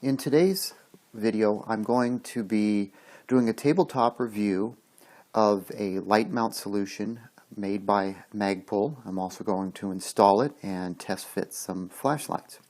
In today's video, I'm going to be doing a tabletop review of a light mount solution made by Magpul. I'm also going to install it and test fit some flashlights.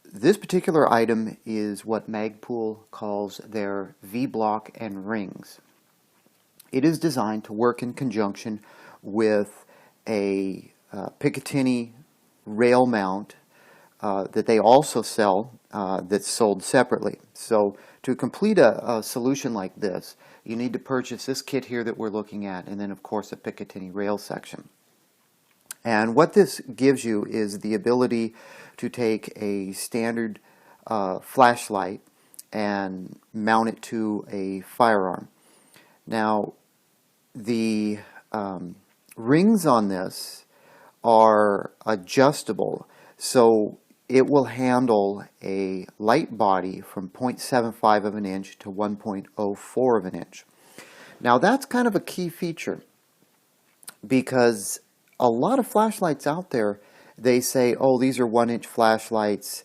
This particular item is what Magpul calls their V-Block and rings. It is designed to work in conjunction with a Picatinny rail mount that they also sell that's sold separately. So to complete a solution like this, you need to purchase this kit here that we're looking at, and then of course a Picatinny rail section. And what this gives you is the ability to take a standard flashlight and mount it to a firearm. Now the rings on this are adjustable, so it will handle a light body from 0.75 of an inch to 1.04 of an inch. Now that's kind of a key feature, because a lot of flashlights out there, they say, oh, these are 1-inch flashlights,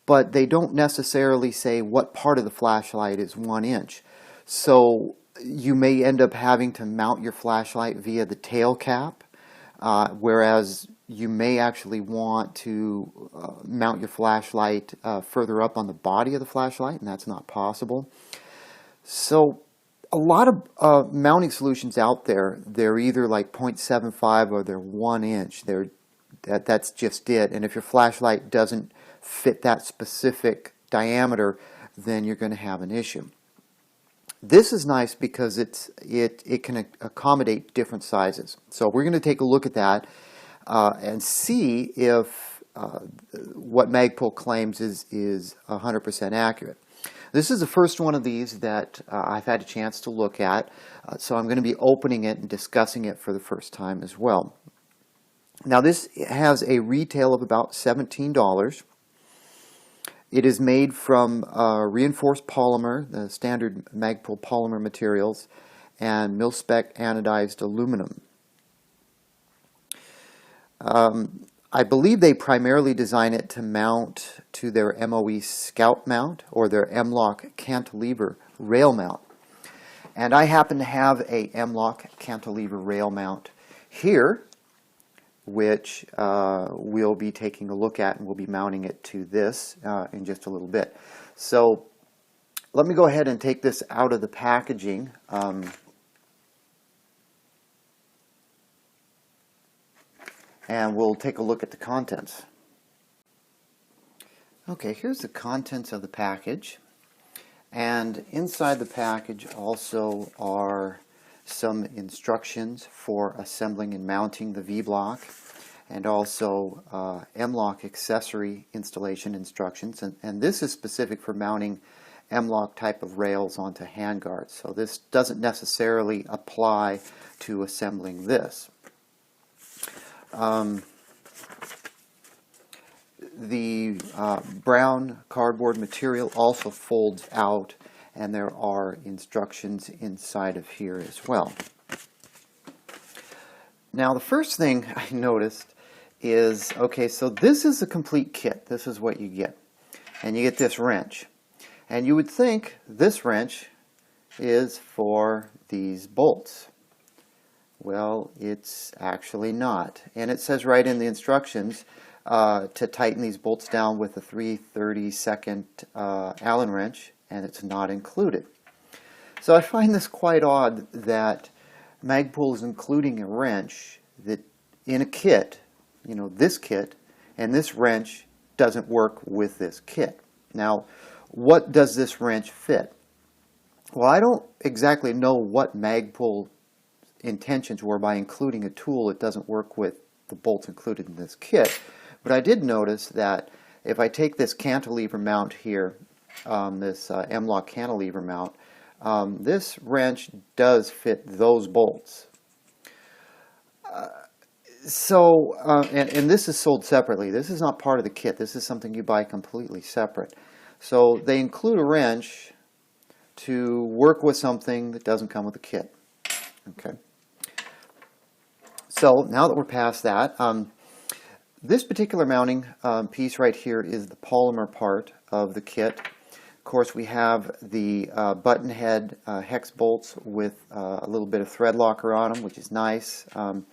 but they don't necessarily say what part of the flashlight is 1 inch. So you may end up having to mount your flashlight via the tail cap, whereas you may actually want to mount your flashlight further up on the body of the flashlight, and that's not possible. So a lot of mounting solutions out there, they're either like 0.75 or they're 1 inch. That's just it. And if your flashlight doesn't fit that specific diameter, then you're going to have an issue. This is nice because it can accommodate different sizes. So we're going to take a look at that and see if what Magpul claims is 100% accurate. This is the first one of these that I've had a chance to look at, so I'm going to be opening it and discussing it for the first time as well. Now this has a retail of about $17. It is made from reinforced polymer, the standard Magpul polymer materials, and mil-spec anodized aluminum. I believe they primarily design it to mount to their MOE Scout mount or their M-Lok cantilever rail mount. And I happen to have a M-Lok cantilever rail mount here, which we'll be taking a look at, and we'll be mounting it to this in just a little bit. So let me go ahead and take this out of the packaging. And we'll take a look at the contents. Okay, here's the contents of the package. And inside the package also are some instructions for assembling and mounting the V-Block, and also M-Lok accessory installation instructions. And this is specific for mounting M-Lok type of rails onto handguards. So this doesn't necessarily apply to assembling this. The brown cardboard material also folds out, and there are instructions inside of here as well. Now the first thing I noticed is, okay, so this is a complete kit. This is what you get. And you get this wrench. And you would think this wrench is for these bolts. Well, it's actually not. And it says right in the instructions to tighten these bolts down with a 3/32 Allen wrench, and it's not included. So I find this quite odd that Magpul is including a wrench that in a kit, you know, this kit, and this wrench doesn't work with this kit. Now, what does this wrench fit? Well, I don't exactly know what Magpul intentions were by including a tool that doesn't work with the bolts included in this kit. But I did notice that if I take this cantilever mount here, this M-Lok cantilever mount, this wrench does fit those bolts. And this is sold separately. This is not part of the kit. This is something you buy completely separate. So they include a wrench to work with something that doesn't come with the kit. Okay. So now that we're past that, This particular mounting piece right here is the polymer part of the kit. Of course, we have the button head hex bolts with a little bit of thread locker on them, which is nice. And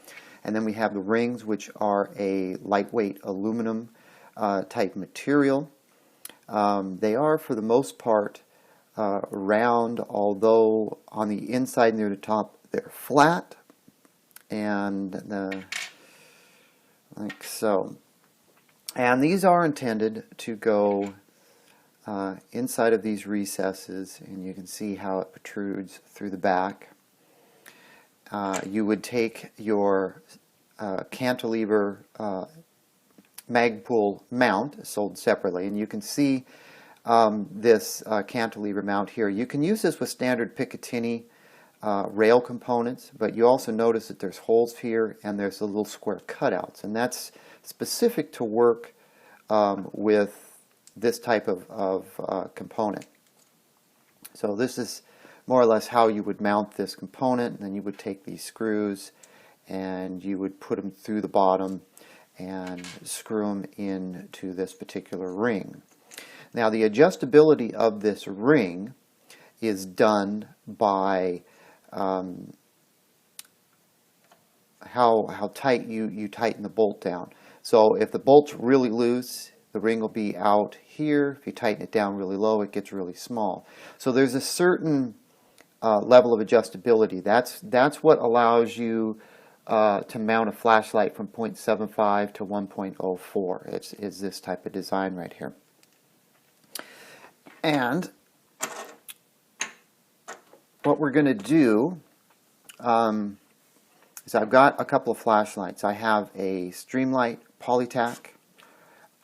then we have the rings, which are a lightweight aluminum type material. They are, for the most part, round, although on the inside near the top they're flat, and like so. And these are intended to go inside of these recesses, and you can see how it protrudes through the back. You would take your cantilever Magpul mount, sold separately, and you can see this cantilever mount here. You can use this with standard Picatinny rail components, but you also notice that there's holes here and there's the little square cutouts, and that's specific to work with this type of component. So this is more or less how you would mount this component, and then you would take these screws and you would put them through the bottom and screw them into this particular ring. Now, the adjustability of this ring is done by how tight you tighten the bolt down. So if the bolt's really loose, the ring will be out here. If you tighten it down really low, it gets really small. So there's a certain level of adjustability. That's what allows you to mount a flashlight from 0.75 to 1.04. It's this type of design right here. And what we're going to do is I've got a couple of flashlights. I have a Streamlight Polytac,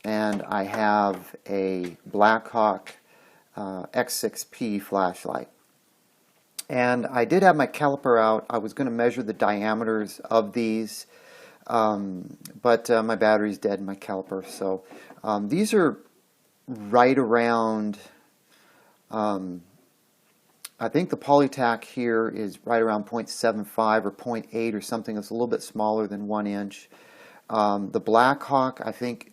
and I have a Blackhawk X6P flashlight. And I did have my caliper out. I was going to measure the diameters of these, but my battery's dead in my caliper. So these are right around, I think the Polytac here is right around 0.75 or 0.8 or something that's a little bit smaller than 1 inch. The Blackhawk, I think,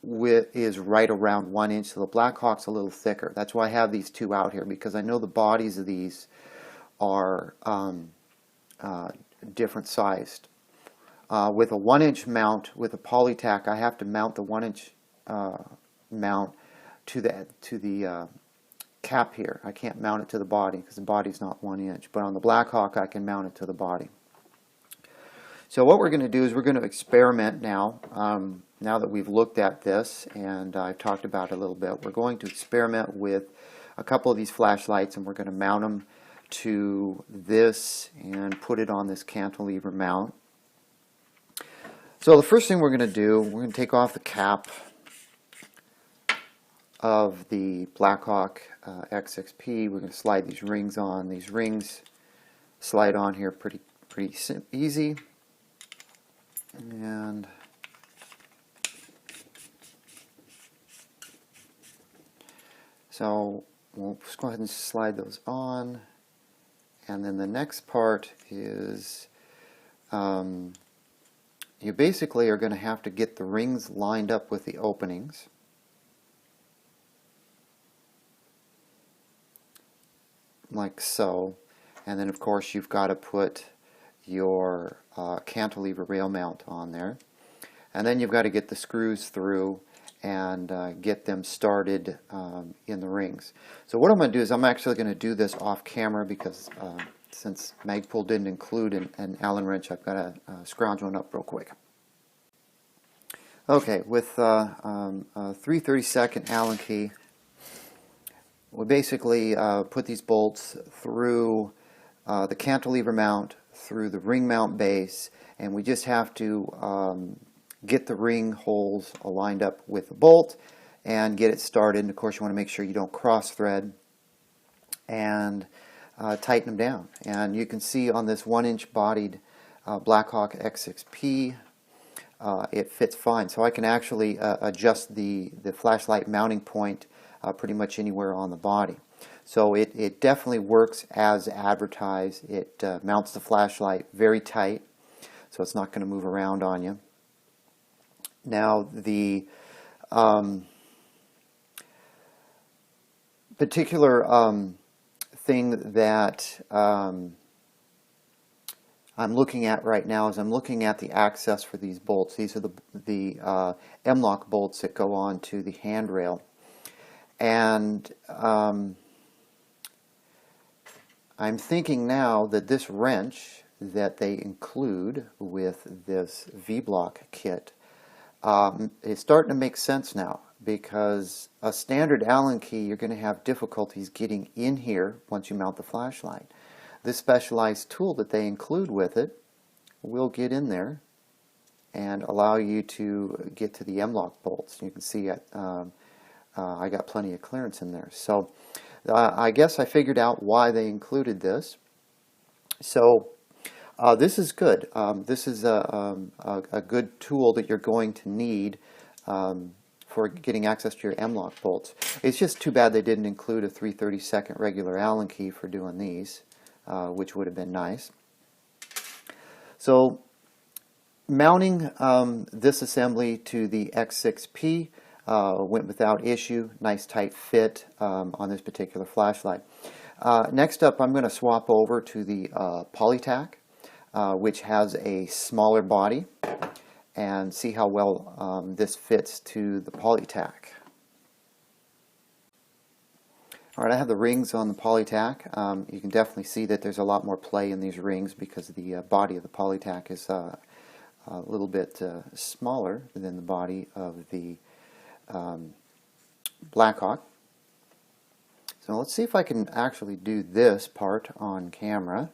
is right around 1 inch, so the Blackhawk's a little thicker. That's why I have these two out here, because I know the bodies of these are different sized. With a 1 inch mount with a Polytac, I have to mount the 1 inch mount to the cap here. I can't mount it to the body because the body's not 1 inch, but on the Blackhawk I can mount it to the body. So what we're going to do is we're going to experiment now. Now that we've looked at this and I've talked about it a little bit, we're going to experiment with a couple of these flashlights, and we're going to mount them to this and put it on this cantilever mount. So the first thing we're going to do, we're going to take off the cap of the Blackhawk X6P. We're going to slide these rings on. These rings slide on here pretty easy. And so we'll just go ahead and slide those on. And then the next part is you basically are going to have to get the rings lined up with the openings. Like so. And then of course you've got to put your cantilever rail mount on there. And then you've got to get the screws through and get them started in the rings. So what I'm going to do is I'm actually going to do this off camera, because since Magpul didn't include an Allen wrench, I've got to scrounge one up real quick. Okay, with a 3/32 Allen key, we basically put these bolts through the cantilever mount, through the ring mount base, and we just have to get the ring holes lined up with the bolt and get it started. And of course you want to make sure you don't cross thread, and tighten them down. And you can see on this 1 inch bodied Blackhawk X6P, it fits fine. So I can actually adjust the flashlight mounting point pretty much anywhere on the body. So it definitely works as advertised. It mounts the flashlight very tight, so it's not going to move around on you. Now the particular thing that I'm looking at right now is I'm looking at the access for these bolts. These are the M-Lok bolts that go on to the handrail. And I'm thinking now that this wrench that they include with this V-Block kit is starting to make sense now, because a standard Allen key, you're going to have difficulties getting in here once you mount the flashlight. This specialized tool that they include with it will get in there and allow you to get to the M-Lok bolts. You can see I got plenty of clearance in there. So I guess I figured out why they included this. So this is good. This is a good tool that you're going to need for getting access to your M-Lok bolts. It's just too bad they didn't include a 3/32 regular Allen key for doing these, which would have been nice. So mounting this assembly to the X6P went without issue. Nice tight fit on this particular flashlight. Next up, I'm going to swap over to the Polytac, which has a smaller body, and see how well this fits to the Polytac. Alright, I have the rings on the Polytac. You can definitely see that there's a lot more play in these rings because the body of the Polytac is a little bit smaller than the body of the Blackhawk. So let's see if I can actually do this part on camera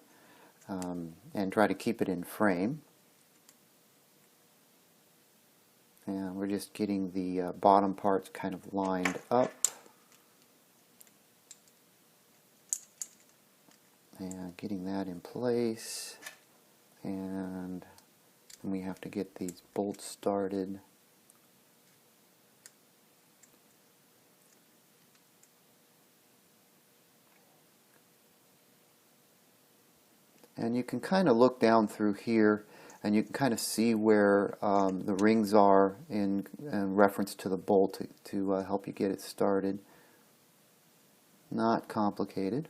and try to keep it in frame. And we're just getting the bottom parts kind of lined up. And getting that in place. And we have to get these bolts started. And you can kind of look down through here and you can kind of see where the rings are in reference to the bolt to help you get it started. Not complicated.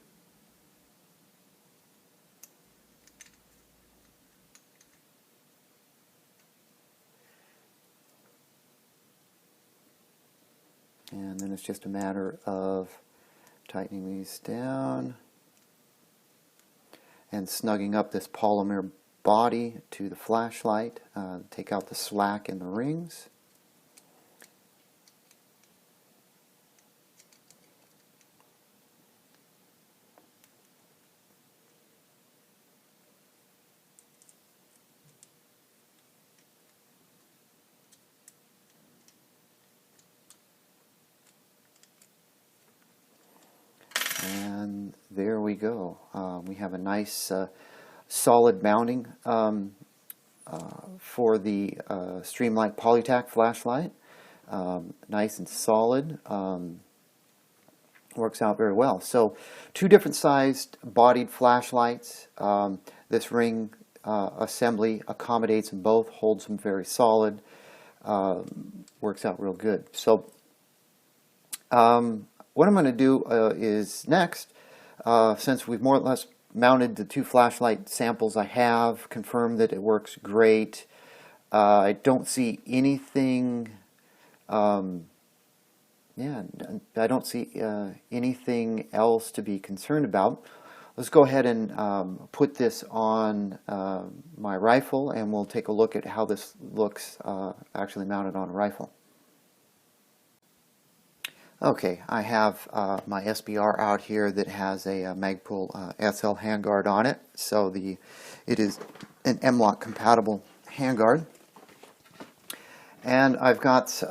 And then it's just a matter of tightening these down and snugging up this polymer body to the flashlight. Take out the slack in the rings. And there we go. We have a nice solid mounting for the Streamlight Polytac flashlight. Nice and solid. Works out very well. So 2 different sized bodied flashlights. This ring assembly accommodates them both, holds them very solid. Works out real good. So what I'm going to do is next, since we've more or less mounted the 2 flashlight samples I have, confirmed that it works great, I don't see anything, I don't see anything else to be concerned about. Let's go ahead and put this on my rifle, and we'll take a look at how this looks actually mounted on a rifle. Okay, I have my SBR out here that has a Magpul SL handguard on it. So it is an M-Lok compatible handguard. And I've got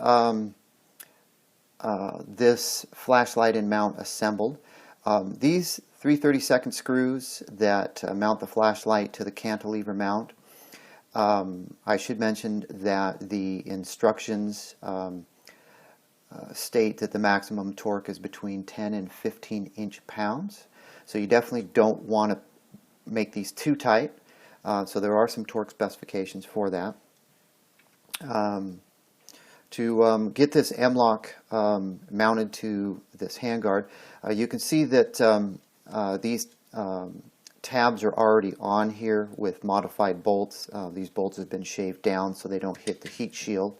this flashlight and mount assembled. These 3/32 screws that mount the flashlight to the cantilever mount, I should mention that the instructions state that the maximum torque is between 10 and 15 inch-pounds. So you definitely don't want to make these too tight. So there are some torque specifications for that. To get this M-Lok mounted to this handguard, you can see that these tabs are already on here with modified bolts. These bolts have been shaved down so they don't hit the heat shield.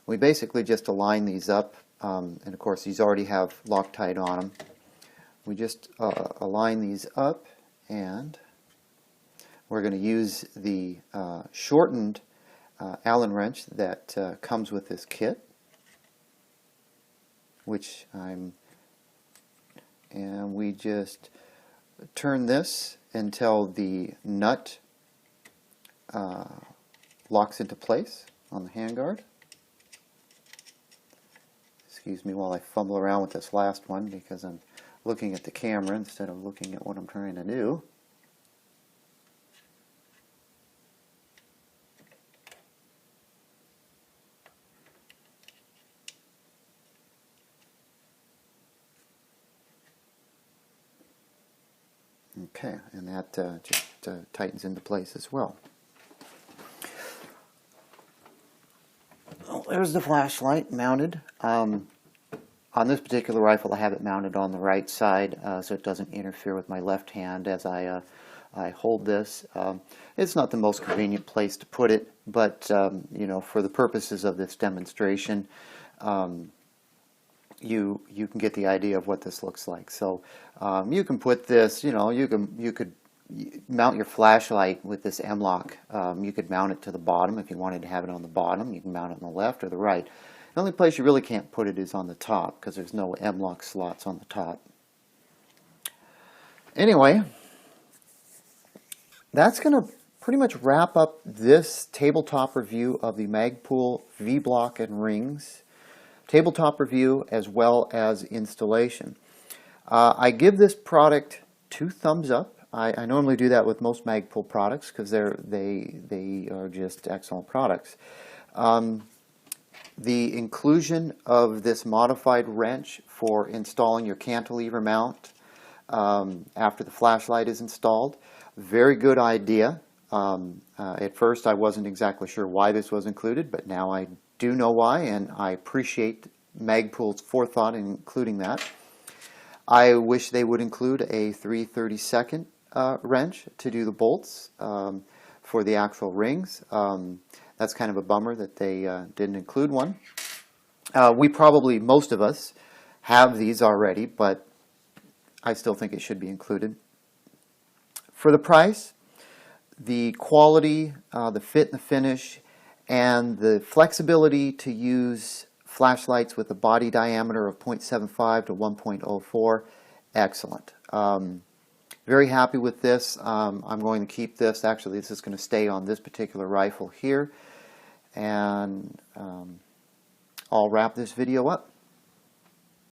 We basically just align these up, and of course these already have Loctite on them. We just align these up, and we're going to use the shortened Allen wrench that comes with this kit, and we just turn this until the nut locks into place on the handguard. Excuse me while I fumble around with this last one because I'm looking at the camera instead of looking at what I'm trying to do. Okay, and that just tightens into place as well. Oh, there's the flashlight mounted. On this particular rifle I have it mounted on the right side so it doesn't interfere with my left hand as I hold this. It's not the most convenient place to put it, but you know, for the purposes of this demonstration, you can get the idea of what this looks like. So you can put this, you know, you could mount your flashlight with this M-Lok. You could mount it to the bottom if you wanted to have it on the bottom. You can mount it on the left or the right. The only place you really can't put it is on the top because there's no M-Lok slots on the top. Anyway, that's going to pretty much wrap up this tabletop review of the Magpul V-Block and rings. Tabletop review as well as installation. I give this product 2 thumbs up. I normally do that with most Magpul products because they are just excellent products. The inclusion of this modified wrench for installing your cantilever mount after the flashlight is installed, very good idea. At first I wasn't exactly sure why this was included, but now I do know why, and I appreciate Magpul's forethought in including that. I wish they would include a 3/32 wrench to do the bolts for the actual rings. That's kind of a bummer that they didn't include one. Most of us have these already, but I still think it should be included. For the price, the quality, the fit and the finish, and the flexibility to use flashlights with a body diameter of 0.75 to 1.04, excellent. Very happy with this. I'm going to keep this. Actually, this is going to stay on this particular rifle here. And I'll wrap this video up.